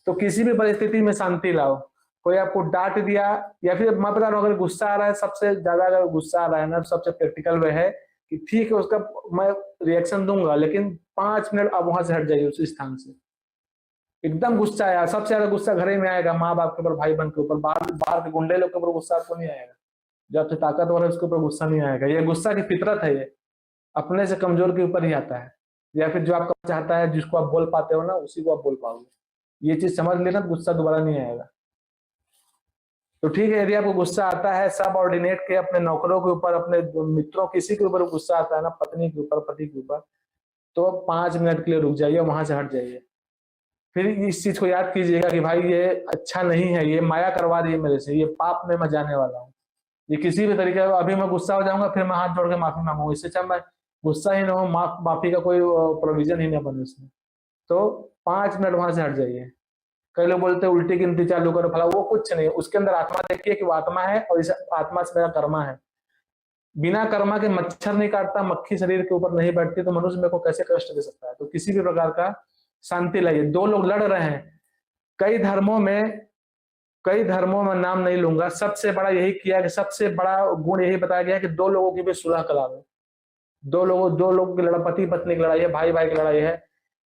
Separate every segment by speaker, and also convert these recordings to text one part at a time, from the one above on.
Speaker 1: तो किसी भी परिस्थिति में शांति लाओ। कोई आपको डांट दिया या फिर मैं बता रहा हूँ, अगर गुस्सा आ रहा है, सबसे ज्यादा अगर गुस्सा आ रहा है ना, सबसे प्रैक्टिकल वे है कि ठीक है उसका मैं रिएक्शन दूंगा, लेकिन 5 मिनट आप वहां से हट जाइए उस स्थान से। एकदम गुस्सा आया, सबसे ज्यादा गुस्सा घर ही में आएगा, माँ बाप के ऊपर, भाई बहन के ऊपर। बाहर बाहर के गुंडे लोग के ऊपर गुस्सा आपको नहीं आएगा। जो आपसे ताकतवर है उसके ऊपर गुस्सा नहीं आएगा। ये गुस्सा की फितरत है, ये अपने से कमजोर के ऊपर ही आता है। या फिर जो आपका चाहता है, जिसको आप बोल पाते हो ना, उसी को आप बोल पाओगे। ये चीज समझ लेना, गुस्सा दोबारा नहीं आएगा। तो ठीक है, यदि आपको गुस्सा आता है सब ऑर्डिनेट के, अपने नौकरों के ऊपर, अपने मित्रों, किसी के ऊपर गुस्सा आता है ना, पत्नी के ऊपर, पति के ऊपर, तो 5 मिनट के लिए रुक जाइए, वहां से हट जाइए। फिर इस चीज को याद कीजिएगा कि भाई ये अच्छा नहीं है, ये माया करवा रही है मेरे से, ये पाप में मैं जाने वाला हूँ। ये किसी भी तरीके, अभी मैं गुस्सा हो जाऊंगा, फिर मैं हाथ जोड़ के माफी मांगूंगा। इससे अच्छा मैं गुस्सा ही ना हो, माफी का कोई प्रोविजन ही ना बने उसमें। तो 5 मिनट वहां से हट जाइए। कई लोग बोलते हैं उल्टी गिनती चालू करो, फला, वो कुछ नहीं। उसके अंदर आत्मा देखिए कि वो आत्मा है, और इस आत्मा से मेरा कर्मा है। बिना कर्मा के मच्छर नहीं काटता, मक्खी शरीर के ऊपर नहीं बैठती, तो मनुष्य मेरे को कैसे कष्ट दे सकता है। तो किसी भी प्रकार का शांति लाइए। दो लोग लड़ रहे हैं, कई धर्मों में, कई धर्मों में नाम नहीं लूंगा, सबसे बड़ा यही किया कि सबसे बड़ा गुण यही बताया गया कि दो लोगों की भी सुलह करा दो। दो लोग की लड़ाई, पति पत्नी की लड़ाई है, भाई भाई की लड़ाई है,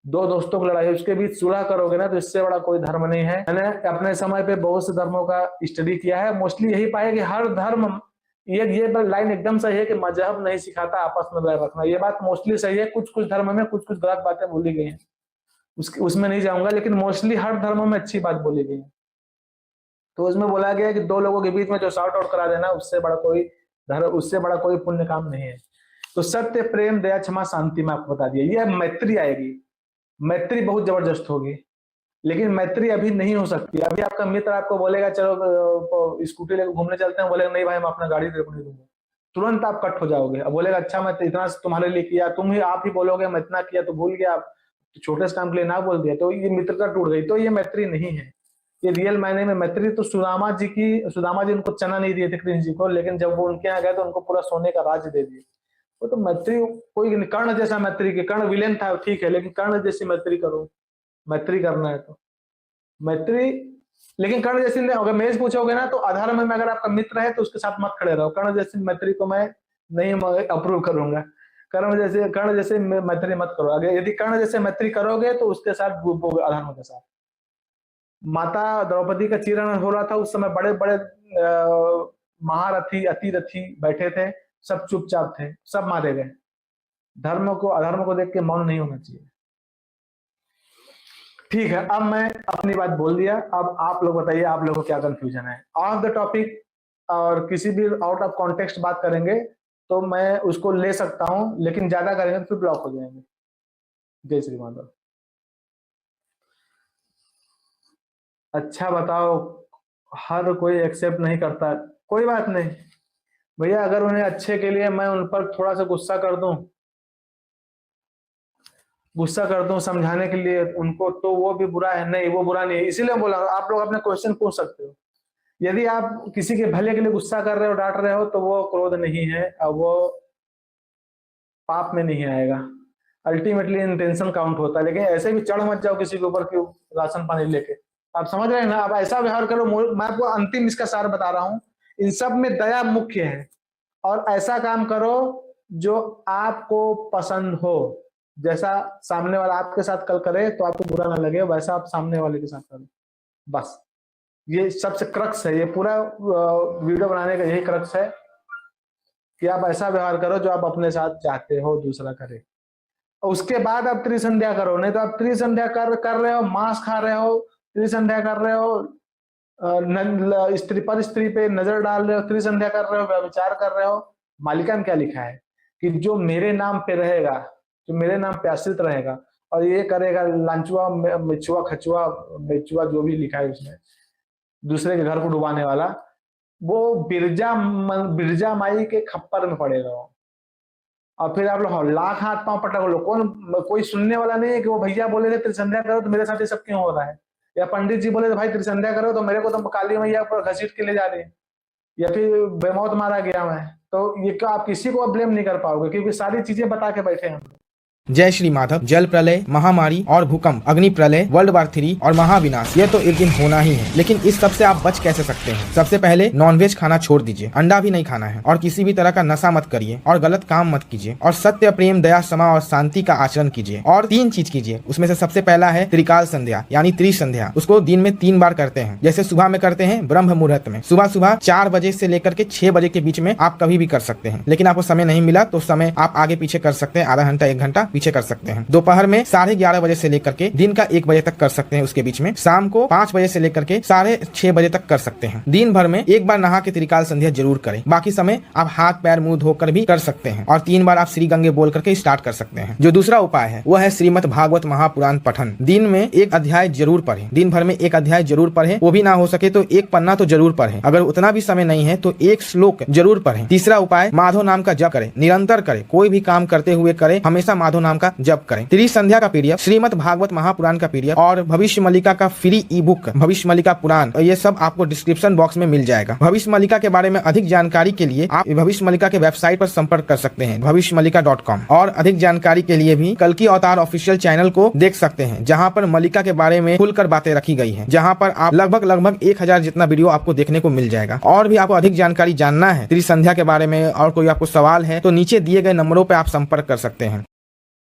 Speaker 1: दो दोस्तों की लड़ाई है, उसके बीच सुलह करोगे ना, तो इससे बड़ा कोई धर्म नहीं है। मैंने अपने समय पे बहुत से धर्मों का स्टडी किया है, मोस्टली यही पाया कि हर धर्म, ये लाइन एकदम सही है कि मजहब नहीं सिखाता आपस में बैर रखना। ये बात मोस्टली सही है। कुछ कुछ धर्म में कुछ कुछ गलत बातें बोली गई हैं, उसमें नहीं जाऊंगा, लेकिन मोस्टली हर धर्म में अच्छी बात बोली गई है। तो उसमें बोला गया है कि दो लोगों के बीच में जो सॉर्ट आउट करा देना, उससे बड़ा कोई धर्म, उससे बड़ा कोई पुण्य काम नहीं है। तो सत्य, प्रेम, दया, क्षमा, शांति में आपको बता दिया, ये मैत्री आएगी। मैत्री बहुत जबरदस्त होगी, लेकिन मैत्री अभी नहीं हो सकती। अभी आपका मित्र आपको बोलेगा चलो स्कूटी लेकर घूमने चलते हैं, बोलेगा नहीं भाई मैं अपना गाड़ी तेरे को नहीं दूंगा, तुरंत आप कट हो जाओगे। अब बोलेगा अच्छा मैं इतना तुम्हारे लिए किया, आप ही बोलोगे मैं इतना किया तो भूल गया, आप तो छोटे से काम के लिए ना बोल दिया, तो ये मित्रता टूट गई। तो ये मैत्री नहीं है, ये रियल मायने में मैत्री। तो सुदामा जी उनको चना नहीं दिए थे कृष्ण जी को, लेकिन जब वो उनके यहाँ गए तो उनको पूरा सोने का राज दे दिए। वो तो मैत्री, कोई कर्ण जैसा मैत्री के, कर्ण विलेन था ठीक है, लेकिन कर्ण जैसी मैत्री करो। मैत्री करना है तो मैत्री, लेकिन कर्ण जैसी अगर मेज पूछोगे ना, तो अधर्म में अगर आपका मित्र है तो उसके साथ मत खड़े रहो। कर्ण जैसी मैत्री को मैं नहीं अप्रूव करूंगा। कर्ण जैसे मैत्री मत करो। अगर यदि कर्ण जैसे मैत्री करोगे तो उसके साथ डूबोगे, अधर्म के साथ। माता द्रौपदी का चीरहरण हो रहा था, उस समय बड़े बड़े महारथी, अतिरथी बैठे थे, सब चुपचाप थे, सब मारे गए। अधर्म को देख के मौन नहीं होना चाहिए। ठीक है, अब मैं अपनी बात बोल दिया। अब आप लोग बताइए, आप लोगों को क्या कंफ्यूजन है ऑफ द टॉपिक, और किसी भी आउट ऑफ कॉन्टेक्स्ट बात करेंगे तो मैं उसको ले सकता हूं, लेकिन ज्यादा करेंगे तो फिर ब्लॉक हो जाएंगे। जय श्री माधव। अच्छा बताओ, हर कोई एक्सेप्ट नहीं करता, कोई बात नहीं भैया। अगर उन्हें अच्छे के लिए मैं उन पर थोड़ा सा गुस्सा कर दूं समझाने के लिए उनको, तो वो भी बुरा है? नहीं, वो बुरा नहीं है। इसीलिए बोला आप लोग अपने क्वेश्चन पूछ सकते हो। यदि आप किसी के भले के लिए गुस्सा कर रहे हो, डांट रहे हो, तो वो क्रोध नहीं है, और वो पाप में नहीं आएगा। अल्टीमेटली इंटेंशन काउंट होता है। लेकिन ऐसे भी चढ़ मत जाओ किसी के ऊपर कि राशन पानी लेके, आप समझ रहे हैं ना। आप ऐसा व्यवहार करो, मैं आपको अंतिम इसका सार बता रहा हूं, इन सब में दया मुख्य है। और ऐसा काम करो जो आपको पसंद हो। जैसा सामने वाला आपके साथ कल करे तो आपको बुरा ना लगे, वैसा आप सामने वाले के साथ करो। बस ये सबसे क्रक्स है, ये पूरा वीडियो बनाने का यही क्रक्स है कि आप ऐसा व्यवहार करो जो आप अपने साथ चाहते हो दूसरा करे। उसके बाद आप त्रिसंध्या करो। नहीं तो आप त्रिसंध्या कर रहे हो, मांस खा रहे हो, त्रिसंध्या कर रहे हो, स्त्री पे नजर डाल रहे हो, त्रिसंध्या कर रहे हो, व्यभिचार कर रहे हो। मालिका में क्या लिखा है कि जो मेरे नाम पे रहेगा, जो मेरे नाम पे आश्रित रहेगा और ये करेगा लांचुआ, मिचुआ, खचुआ, बेचुआ, जो भी लिखा है उसमें, दूसरे के घर को डुबाने वाला, वो बिरजा माई के खप्पर में पड़ेगा। और फिर आप लोग लाख हाथ पांव पटक लो, कोई सुनने वाला नहीं है कि वो भैया बोले थे त्रिसंध्या करो तो मेरे साथ ये सब क्यों हो रहा है, या पंडित जी बोले थे भाई त्रिसंध्या करो तो मेरे को तो काली मैया पर घसीट के ले जा रही है, या फिर बेमौत मारा गया मैं। तो ये आप किसी को ब्लेम नहीं कर पाओगे, क्योंकि सारी चीजें बता के बैठे हैं हम लोग।
Speaker 2: जय श्री माधव, जल प्रलय, महामारी और भूकंप, अग्नि प्रलय, वर्ल्ड वार 3 और महाविनाश, ये तो एक दिन होना ही है। लेकिन इस सब से आप बच कैसे सकते हैं? सबसे पहले नॉनवेज खाना छोड़ दीजिए, अंडा भी नहीं खाना है, और किसी भी तरह का नशा मत करिए, और गलत काम मत कीजिए, और सत्य, प्रेम, दया, क्षमा और शांति का आचरण कीजिए। और 3 चीज कीजिए, उसमें से सबसे पहला है त्रिकाल संध्या यानी त्रिसंध्या। उसको दिन में 3 बार करते हैं। जैसे सुबह में करते हैं ब्रह्म मुहूर्त में, सुबह सुबह 4 बजे से लेकर के 6 बजे के बीच में आप कभी भी कर सकते हैं। लेकिन आपको समय नहीं मिला तो समय आप आगे पीछे कर सकते हैं, आधा घंटा 1 घंटा पीछे कर सकते हैं। दोपहर में 11:30 बजे से लेकर के दिन का 1 बजे तक कर सकते हैं, उसके बीच में शाम को 5 बजे से लेकर के 6:30 बजे तक कर सकते हैं। दिन भर में 1 बार नहा के त्रिकाल संध्या जरूर करें। बाकी समय आप हाथ पैर मुंह धोकर भी कर सकते हैं, और 3 बार आप श्री गंगे बोल करके स्टार्ट कर सकते हैं। जो दूसरा उपाय है वह है श्रीमद् भागवत महापुराण पठन। दिन में 1 अध्याय जरूर पढ़ें, दिन भर में 1 अध्याय जरूर पढ़ें। वो भी ना हो सके तो 1 पन्ना तो जरूर पढ़ें। अगर उतना भी समय नहीं है तो 1 श्लोक जरूर पढ़ें। तीसरा उपाय माधव नाम का जप करें, निरंतर करें, कोई भी काम करते हुए करें, हमेशा माधव नाम का जप करें। त्रिसंध्या का पीडीएफ, श्रीमद् भागवत महापुराण का पीडीएफ और भविष्य मल्लिका का फ्री ई बुक भविष्य मल्लिका पुराण, ये सब आपको डिस्क्रिप्शन बॉक्स में मिल जाएगा। भविष्य मल्लिका के बारे में अधिक जानकारी के लिए आप भविष्य मल्लिका के वेबसाइट पर संपर्क कर सकते हैं भविष्यमल्लिका.com। और अधिक जानकारी के लिए भी कल्कि अवतार ऑफिशियल चैनल को देख सकते हैं, जहां पर मल्लिका के बारे में खुलकर बातें रखी गई है, जहां पर आप लगभग 1000 जितना वीडियो आपको देखने को मिल जाएगा। और भी आपको अधिक जानकारी जानना है त्रिसंध्या के बारे में और कोई आपको सवाल है तो नीचे दिए गए नंबरों पर आप संपर्क कर सकते हैं।